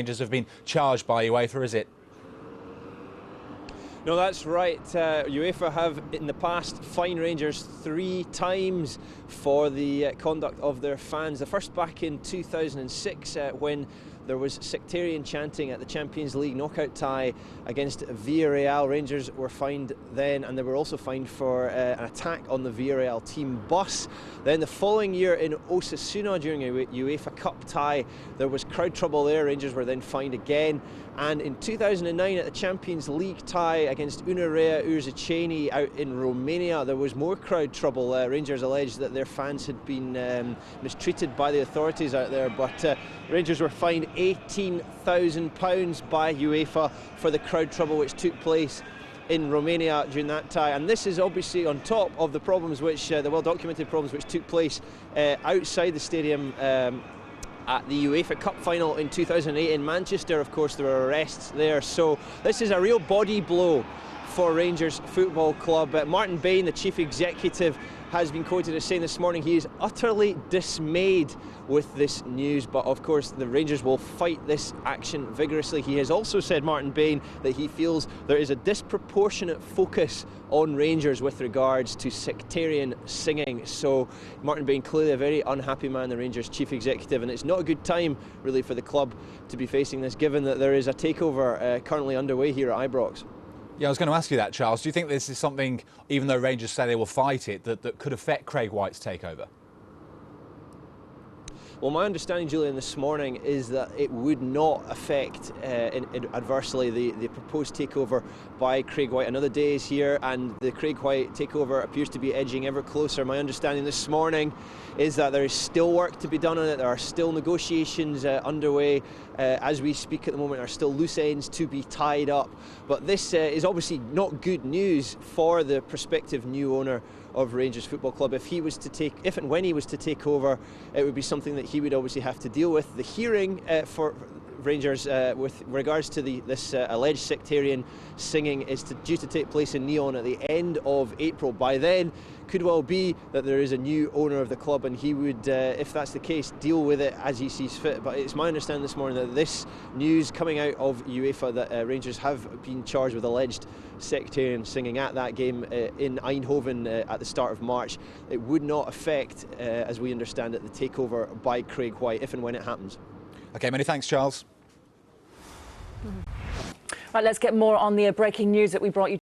Rangers have been charged by UEFA, is it? No, that's right. UEFA have in the past fined Rangers 3 times for the conduct of their fans. The first back in 2006 when there was sectarian chanting at the Champions League knockout tie against Villarreal. Rangers were fined then, and they were also fined for an attack on the Villarreal team bus. Then the following year in Osasuna during a UEFA Cup tie, there was crowd trouble there. Rangers were then fined again. And in 2009 at the Champions League tie against Unirea Urziceni out in Romania, there was more crowd trouble. Rangers alleged that their fans had been mistreated by the authorities out there, but Rangers were fined £18,000 by UEFA for the crowd trouble which took place in Romania during that tie. And this is obviously on top of the problems which, the well-documented problems which took place outside the stadium at the UEFA Cup final in 2008 in Manchester. Of course, there were arrests there. So this is a real body blow for Rangers Football Club. Martin Bain, the chief executive, has been quoted as saying this morning he is utterly dismayed with this news, but of course the Rangers will fight this action vigorously. He has also said, Martin Bain, that he feels there is a disproportionate focus on Rangers with regards to sectarian singing. So Martin Bain, clearly a very unhappy man, the Rangers chief executive, and it's not a good time really for the club to be facing this, given that there is a takeover currently underway here at Ibrox. Yeah, I was going to ask you that, Charles. Do you think this is something, even though Rangers say they will fight it, that could affect Craig White's takeover? Well, my understanding, Julian, this morning is that it would not affect adversely the proposed takeover by Craig White. Another day is here and the Craig White takeover appears to be edging ever closer. My understanding this morning is that there is still work to be done on it. There are still negotiations underway as we speak at the moment. There are still loose ends to be tied up. But this is obviously not good news for the prospective new owner of Rangers Football Club. If and when he was to take over, it would be something that he would obviously have to deal with. The hearing for Rangers with regards to this alleged sectarian singing is due to take place in Nyon at the end of April. By then, could well be that there is a new owner of the club and he would, if that's the case, deal with it as he sees fit. But it's my understanding this morning that this news coming out of UEFA that Rangers have been charged with alleged sectarian singing at that game in Eindhoven at the start of March, it would not affect, as we understand it, the takeover by Craig White if and when it happens. OK, many thanks, Charles. Right, let's get more on the breaking news that we brought you